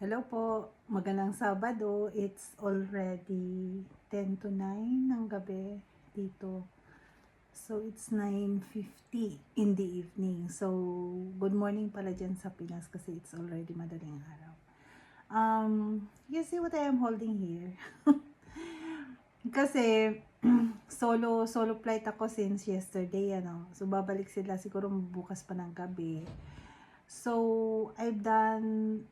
Hello po, magandang Sabado. It's already 10 to 9 ng gabi dito. So, it's 9:50 in the evening. So, good morning pala dyan sa Pinas kasi it's already madaling araw. You see what I am holding here? Kasi, solo flight ako since yesterday, ano. So, babalik sila siguro bukas pa ng gabi. So, I've done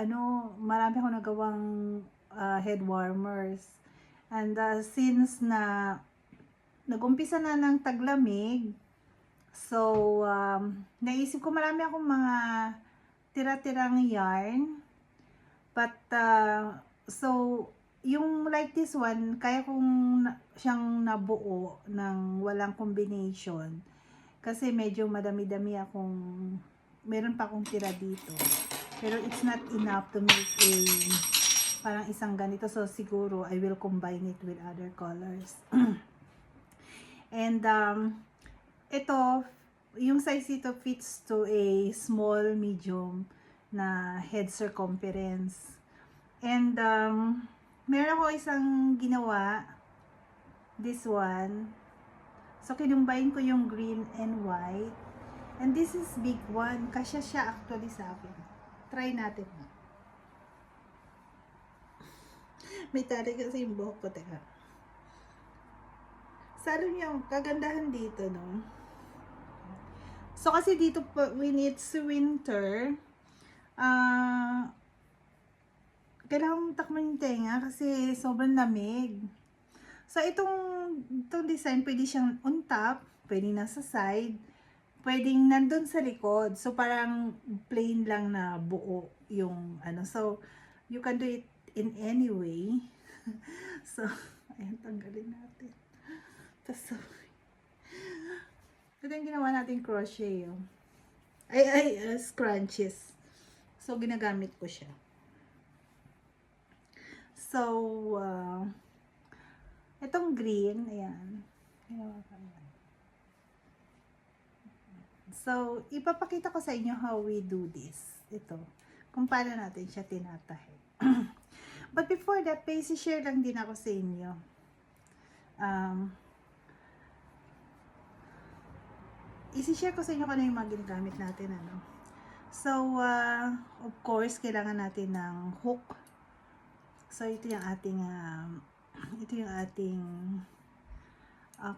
marami akong nagawang head warmers. And since na nagumpisa na ng taglamig, so naisip ko marami akong mga tira-tirang yarn. But so yung like this one, kaya kong siyang nabuo ng walang combination. Kasi medyo madami-dami meron pa akong tira dito. Pero it's not enough to make parang isang ganito. So, siguro, I will combine it with other colors. And, ito, yung size ito fits to a small, medium na head circumference. And, meron ako isang ginawa. This one. So, kinumbayin ko yung green and white. And this is big one. Kasya siya actually sa akin. Try natin. May tali kasi yung buhok ko. Teka. Sa alam niyo, kagandahan dito, no? So, kasi dito, when it's winter, kailangan takman yung tenga kasi sobrang lamig. So, itong design, pwede siyang on top, pwede nasa side, pwedeng nandun sa likod. So, parang plain lang na buo yung ano. So, you can do it in any way. So, ayan, tanggalin natin. So, ito yung ginawa natin crochet. Oh. Scrunchies. So, ginagamit ko siya. So, itong green, ayan. Ginawa ko ayan. So, ipapakita ko sa inyo how we do this. Ito. Kung paano natin siya tinatahi. But before that, share lang din ako sa inyo. Isi-share ko sa inyo kung ano yung mga ginagamit natin. Ano. So, of course, kailangan natin ng hook. So, ito yung ating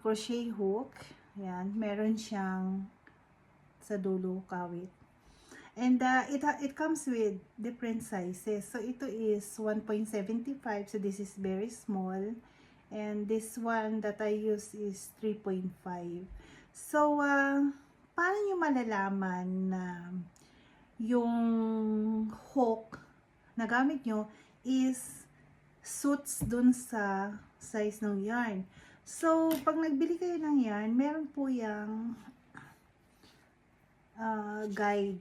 crochet hook. Ayan. Meron siyang sa dulo kawit. And it comes with different sizes. So ito is 1.75. So this is very small. And this one that I use is 3.5. So paano nyo malalaman na yung hook na gamit nyo is suits dun sa size ng yarn? So pag nagbili kayo ng yarn, meron po yung guide.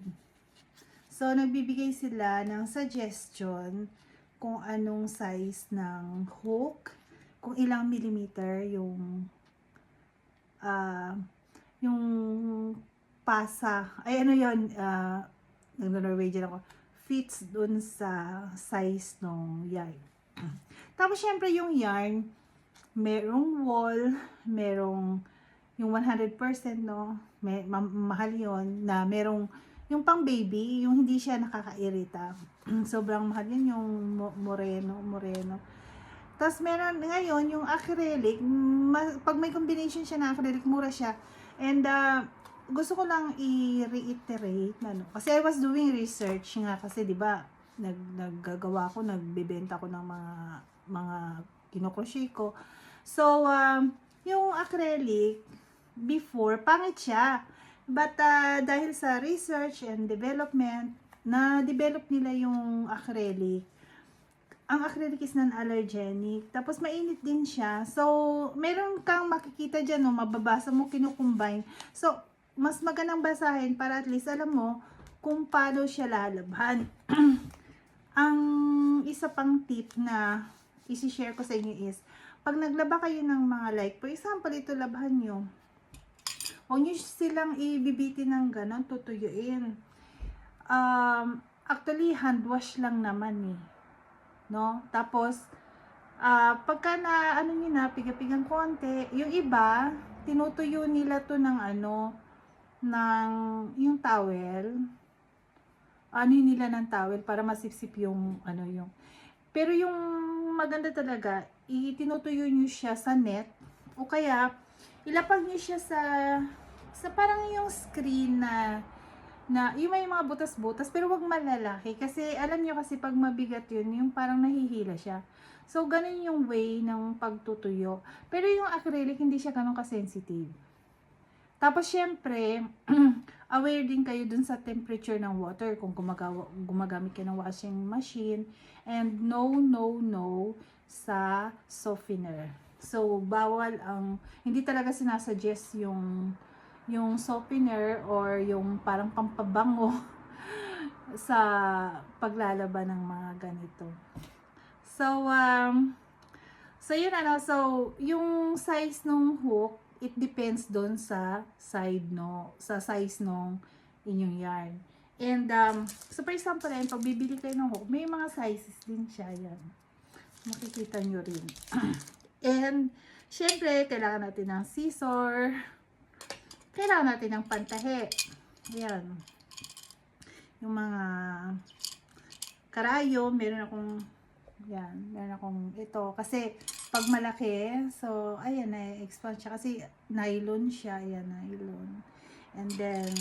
So, nagbibigay sila ng suggestion kung anong size ng hook, kung ilang millimeter yung pasa, ay ano yun, nag-Norwegian ako, fits dun sa size ng yarn. Tapos, syempre yung yarn, merong wool, merong yung 100%, no? Mahal yon na merong yung pang baby, yung hindi siya nakakairita. Sobrang mahal yun yung moreno. Tapos meron ngayon yung acrylic, pag may combination siya na acrylic, mura siya. And gusto ko lang i-reiterate ano, kasi I was doing research nga kasi 'di ba, naggagawa ko, nagbebenta ko ng mga kino-crochet ko. So yung acrylic before, pangit siya. But dahil sa research and development, na-develop nila yung acrylic. Ang acrylic is non-allergenic. Tapos mainit din siya. So, meron kang makikita dyan, no, mababasa mo, kinukumbine. So, mas magandang basahin para at least alam mo kung paano siya lalabhan. Ang isa pang tip na isi-share ko sa inyo is, pag naglaba kayo ng mga like, for example, ito labhan nyo, huwag nyo silang ibibitin ng ganon, tutuyuin. actually hand wash lang naman eh, no? Tapos pagka na ano niyo na piga-pigang konti, yung iba tinutuyo nila to ng ano, ng yung towel. Ano nila ng towel para masipsip yung ano yung. Pero yung maganda talaga, itinutuyo niyo siya sa net o kaya ilapag niyo siya sa parang yung screen na yung may mga butas-butas pero wag malalaki kasi alam niyo kasi pag mabigat yun yung parang nahihila siya. So ganun yung way ng pagtutuyo. Pero yung acrylic hindi siya ganun ka-sensitive. Tapos syempre aware din kayo dun sa temperature ng water kung gumagamit kayo ng washing machine, and no sa softener. So bawal hindi talaga sinasuggest yung softener or yung parang pampabango sa paglalaban ng mga ganito. So yun ano, so yung size ng hook, it depends doon sa size nung inyong yarn. And so for example, pag bibili kayo ng hook, may mga sizes din siya yan. Makikita nyo rin. And syempre, kailangan natin ng scissor. Kailangan natin ng pantahe. Ayan. Yung mga karayo, meron akong ito. Kasi, pag malaki, so, ayan, na-expand siya. Kasi, nylon siya. Ayan, nylon. And then,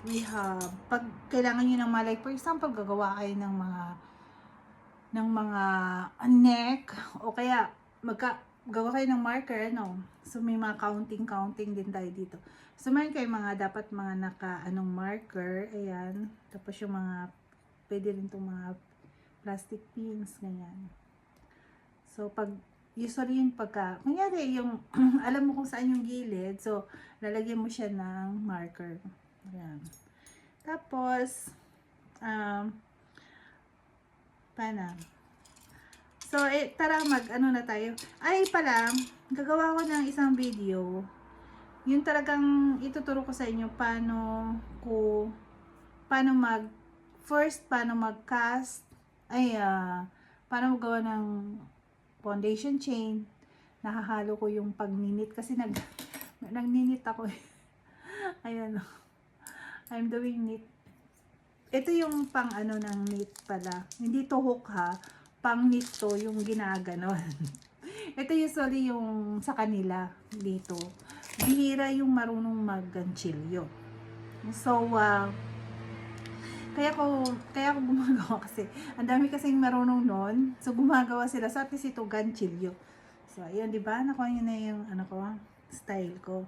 we have, pag kailangan nyo ng malay, for example, gagawa kayo ng mga neck, o kaya, gagawa kayo ng marker, no? So, may mga counting din tayo dito. So, meron kayo dapat mga anong marker, ayan. Tapos yung pwede rin itong mga plastic pins, ganyan. So, usually yung kunyari, yung, alam mo kung saan yung gilid, so, lalagyan mo siya ng marker. Ayan. Tapos, paano? So, tara ano na tayo. Ay pala, gagawa ko ng isang video. Yung talagang ituturo ko sa inyo paano mag-cast, paano magawa ng foundation chain. Nahahalo ko yung pagninit kasi nagninit ako. Ayan. I'm doing knit. Ito yung pang ng knit pala. Hindi to hook ha. Pang knit to yung ginaganon. Ito usually yung sa kanila dito. Bihira yung marunong mag-ganchilyo. So, kaya ko gumagawa kasi. Ang dami kasing marunong nun. So, gumagawa sila. So, at least ito ganchilyo. So, ayun, diba? Nakuha nyo na yung style ko.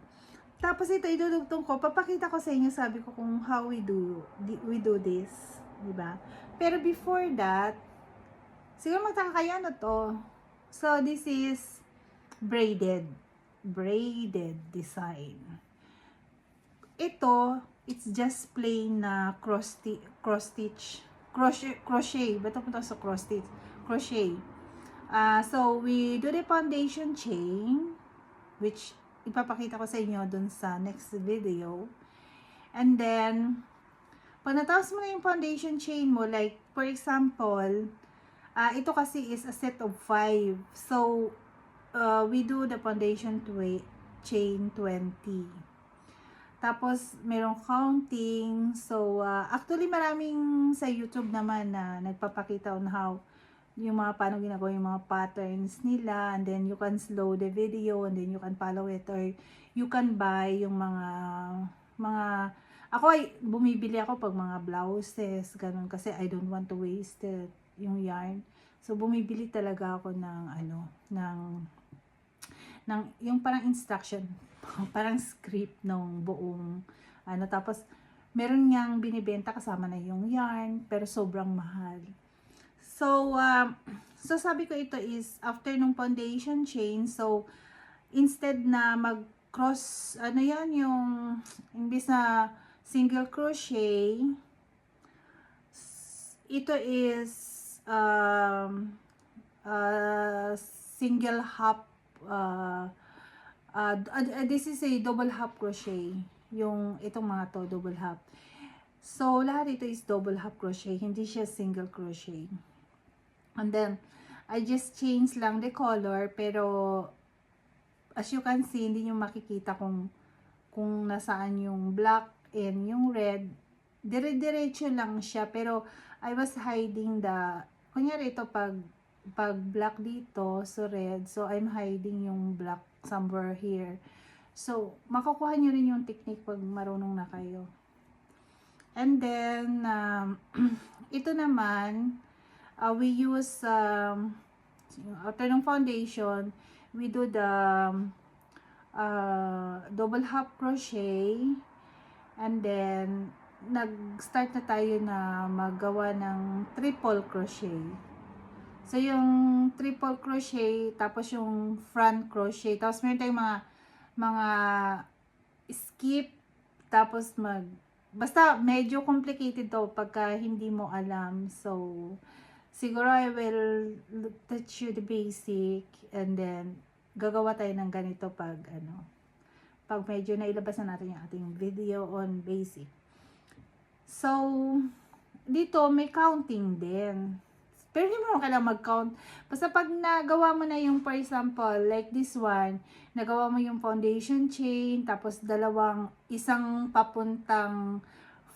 Tapos ito, idudugtong ko. Papakita ko sa inyo, sabi ko kung how we do this. Diba? Pero before that, siguro magtaka kayo ano to. So, this is braided design. Ito, it's just plain na crochet. Ba't ako sa crochet. So, we do the foundation chain, which ipapakita ko sa inyo dun sa next video. And then, pag natapos mo na yung foundation chain mo, like, for example, ito kasi is a set of 5. So, we do the foundation chain 20. Tapos, merong counting. So, actually, maraming sa YouTube naman na nagpapakita on how, yung paano ginagawa yung mga patterns nila, and then you can slow the video, and then you can follow it, or you can buy yung ako ay bumibili ako pag mga blouses, ganun, kasi I don't want to waste it, yung yarn. So, bumibili talaga ako ng yung parang instruction, parang script ng buong, tapos, meron niyang binibenta kasama na yung yarn, pero sobrang mahal. So, sabi ko ito is, after nung foundation chain, so, instead na mag-cross, yung, imbis na single crochet, ito is, single half, this is a double half crochet, yung, itong mga to, double half. So, lahat ito is double half crochet, hindi siya single crochet. And then, I just changed lang the color, pero as you can see, hindi nyo makikita kung nasaan yung black and yung red. Dire-diretso lang siya, pero I was hiding kunyari ito pag black dito, so red, so I'm hiding yung black somewhere here. So, makukuha nyo rin yung technique pag marunong na kayo. And then, ito naman, we use, after ng foundation, we do the double half crochet, and then, nag-start na tayo na maggawa ng triple crochet. So, yung triple crochet, tapos yung front crochet, tapos meron tayong mga skip, tapos basta medyo complicated to pagka hindi mo alam. So, siguro I will teach you the basic, and then gagawa tayo ng ganito pag medyo nailabas na natin yung ating video on basic. So, dito may counting din. Pero hindi mo kailangan mag-count. Basta pag nagawa mo na yung, for example, like this one, nagawa mo yung foundation chain, tapos isang papuntang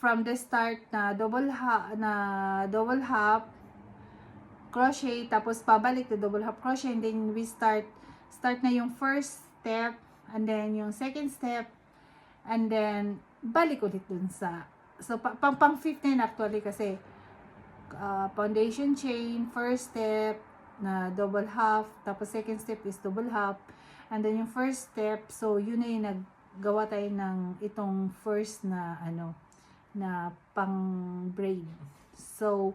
from the start na double half crochet, tapos pabalik to double half crochet, and then we start na yung first step, and then yung second step, and then balik ulit dun sa, so pang fifth na actually, kasi foundation chain, first step na double half, tapos second step is double half, and then yung first step, so yun na yung naggawa tayo ng itong first na na pang braid. So,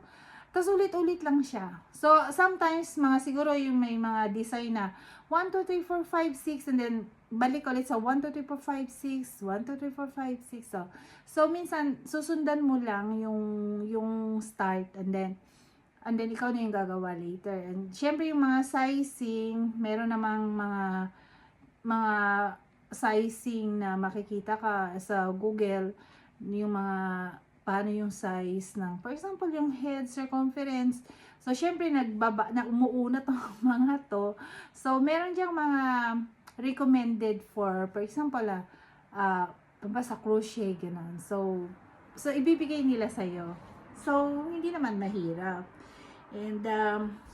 tapos ulit-ulit lang siya. So, sometimes siguro yung may mga design na 1, 2, 3, 4, 5, 6, and then balik ulit sa 1, 2, 3, 4, 5, 6, 1, 2, 3, 4, 5, 6. So minsan, susundan mo lang yung start, and then ikaw na yung gagawa later. And syempre yung mga sizing, meron namang mga sizing na makikita ka sa Google, yung mga paano yung size ng, for example, yung head circumference. So syempre umuuna tong mga to. So meron diyang mga recommended for example, sa crochet, gano'n. So ibibigay nila sa'yo. So, hindi naman mahirap. And,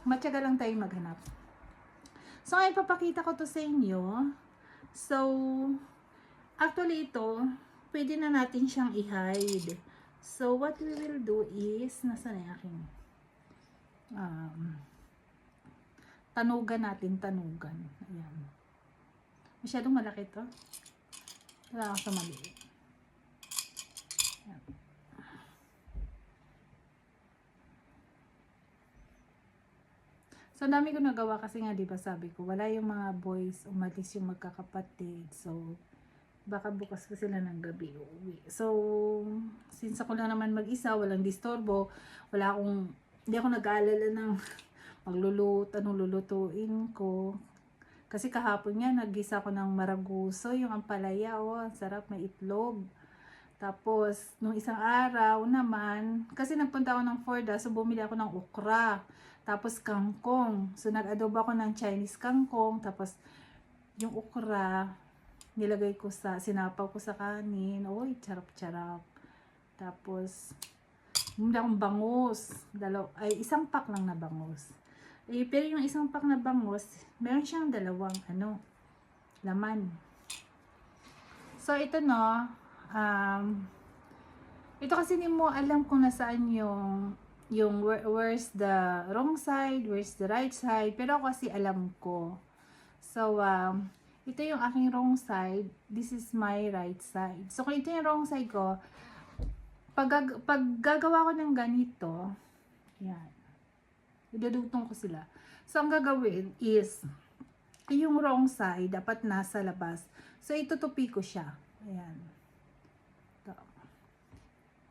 matyaga lang tayong maghanap. So, ngayon, papakita ko to sa inyo. So, actually ito, pwede na natin siyang i-hide. So, what we will do is, nasa na yung aking, tanugan natin. Ayan. Masyadong malaki to. Wala ako sa maliit. Ayan. So, dami ko nagawa kasi nga, diba sabi ko, wala yung mga boys, umalis yung magkakapatid. So, baka bukas ko sila ng gabi uuwi. So, since ako lang naman mag-isa, walang disturbo, hindi ako nag-aalala ng anong lulutuin ko. Kasi kahapon nga, nag-gisa ko ng maraguso, yung ampalaya, ang sarap, may itlog. Tapos, nung isang araw naman, kasi nagpunta ako ng Forda, so bumili ako ng okra. Tapos, kangkong. So, nag-adobo ako ng Chinese kangkong. Tapos, yung okra, sinapaw ko sa kanin. Uy, charap-charap. Tapos, bumili akong bangus. Isang pack lang na bangus. Pero yung isang pack na bangus, meron siyang dalawang laman. So, ito ito kasi hindi mo alam kung nasaan where's the wrong side, where's the right side. Pero ako kasi alam ko. So, ito yung aking wrong side. This is my right side. So, kung ito yung wrong side ko, pag gagawa ko ng ganito, yan. Idudugtong ko sila. So, ang gagawin is, yung wrong side, dapat nasa labas. So, itutupi ko siya. Ayan.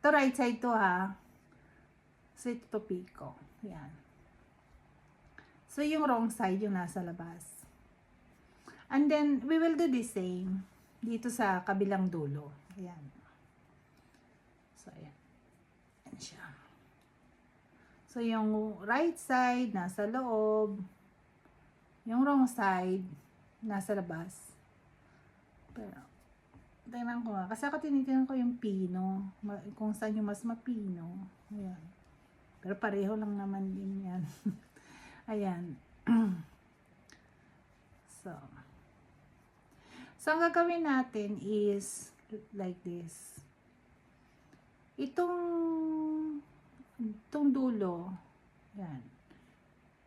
Ito right side to, ha. So, itutupi ko. Ayan. So, yung wrong side, yung nasa labas. And then, we will do the same dito sa kabilang dulo. Ayan. So, ayan. Ayan siya. So, yung right side, nasa loob. Yung wrong side, nasa labas. Pero, tingnan ko nga. Kasi ako tinitingnan ko yung pino. Kung saan yung mas mapino. Ayan. Pero pareho lang naman din yan. Ayan. So, ang gagawin natin is like this. Itong dulo, yan.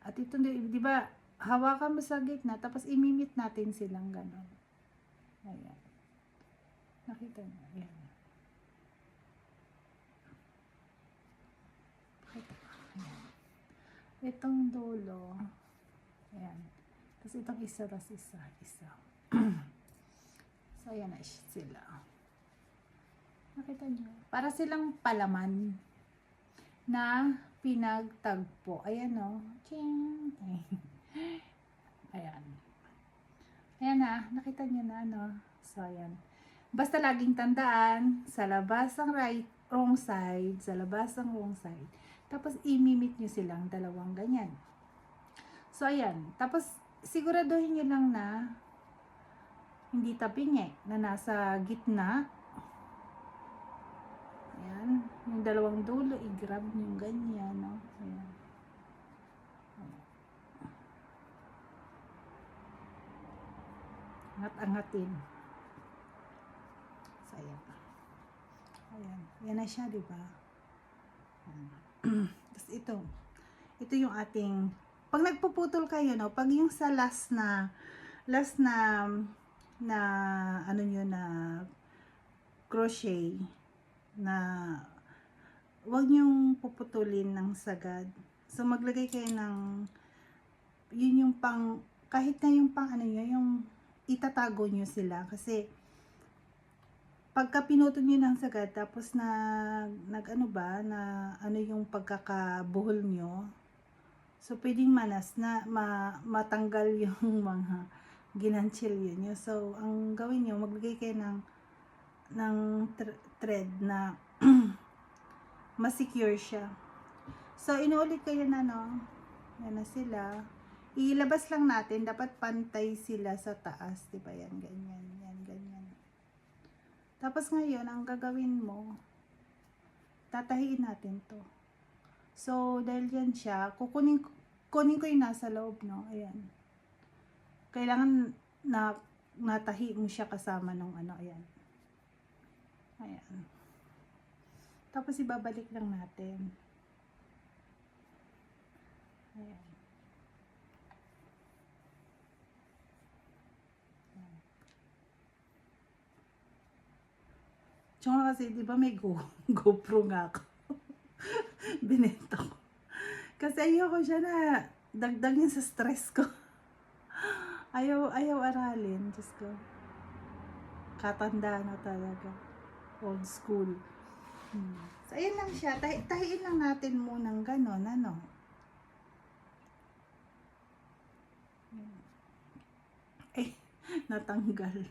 At itong, di ba, hawakan mo sa gitna, tapos imimit natin silang ganon. Ayan. Nakita niyo, ayan. Ayan. Itong dulo, ayan. Tapos itong isa, tapos isa. So, ayan na sila. Nakita niyo? Para silang palaman na pinagtagpo. Ayan o. Ching! Ayan. Ayan na. Nakita niyo na, no? So, ayan. Basta laging tandaan, sa labas ang wrong side, sa labas ang wrong side. Tapos, imimit niyo silang dalawang ganyan. So, ayan. Tapos, siguraduhin niyo lang na hindi tapingi, na nasa gitna. Ayan. Yung dalawang dulo, i-grab nyo ganyan, no? Ayan. Angat-angatin. So, ayan. Ayan. Yan na siya, di ba? Tapos ito yung ating, pag nagpuputol kayo, no? Pag yung sa last na ano nyo na crochet, na wag nyong puputulin ng sagad. So, maglagay kayo ng, yun yung pang, kahit na yung pang ano nyo, yung itatago nyo sila. Kasi, pagka pinutol nyo ng sagad, tapos ano yung pagkakabuhol nyo, so, pwedeng manas na matanggal yung mga ginanchilyo nyo. So, ang gawin nyo, maglagay kayo ng thread na ma-secure siya. So, inuulit ko yun, ano, yan na sila. Ilabas lang natin, dapat pantay sila sa taas, diba yan, ganyan, ganyan. Tapos ngayon, ang gagawin mo, tatahiin natin to. So, dahil yan siya, kunin ko yung nasa loob, no, ayan. Kailangan natahi mo siya kasama nung ano, ayan. Ayan. Tapos ibabalik lang natin. Ayan. Tsaka kasi, di ba may GoPro nga ako. Binenta ko. Kasi ayoko siya na dagdagin sa stress ko. Ayaw aralin. Diyos ko. Katanda na talaga. Old school. So, ayan lang siya. Tahiin lang natin munang ganon, ano. Ay, natanggal.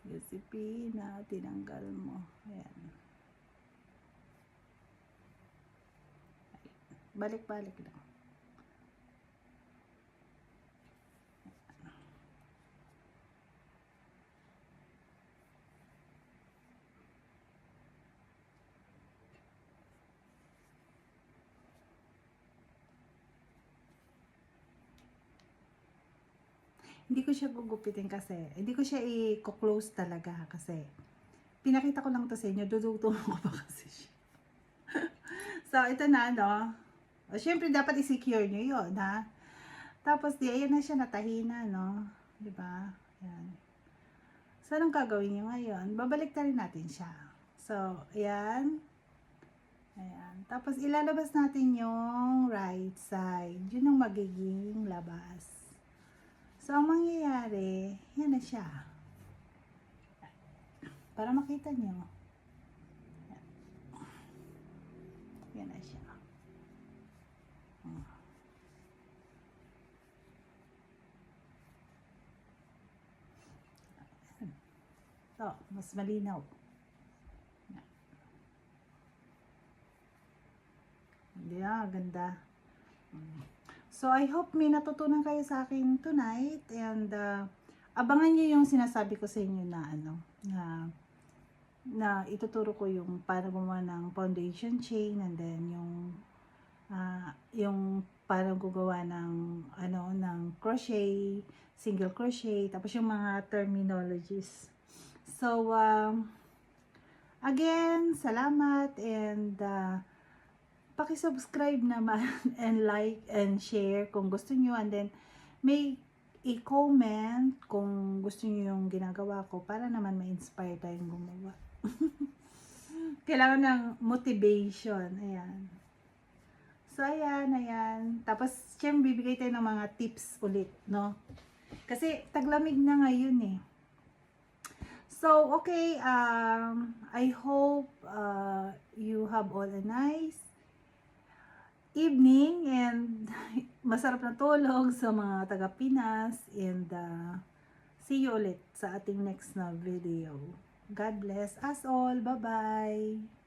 Josephina, tinanggal mo. Ayan. Balik-balik lang. Hindi ko siya gugupitin kasi, hindi ko siya i-close talaga kasi pinakita ko lang to sa inyo, dudugtong ko pa kasi siya. So, ito na, no? O, syempre, dapat i-secure nyo yun, ha? Tapos, ayan na siya, natahina, no? Diba? Ayan. So, anong gagawin nyo ngayon? Babalik na rin natin siya. So, ayan. Ayan. Tapos, ilalabas natin yung right side. Yun ang magiging labas. So, ang mangyayari, yan na siya. Para makita nyo. Yan na siya. So, mas malinaw. Di ba? Ganda. So, I hope may natutunan kayo sa akin tonight. And, abangan nyo yung sinasabi ko sa inyo na, na ituturo ko yung paano gumawa ng foundation chain, and then yung paano gugawa ng, ng crochet, single crochet, tapos yung mga terminologies. So, again, salamat, and, paki-subscribe naman and like and share kung gusto nyo, and then may i-comment kung gusto nyo yung ginagawa ko para naman ma-inspire tayong gumawa. Kailangan ng motivation. Ayan. So, ayan. Tapos, siyempre, bibigay tayo ng mga tips ulit, no? Kasi, taglamig na ngayon eh. So, okay, I hope you have all a nice evening, and masarap na tulog sa mga taga-Pinas, and see you ulit sa ating next na video. God bless us all. Bye-bye!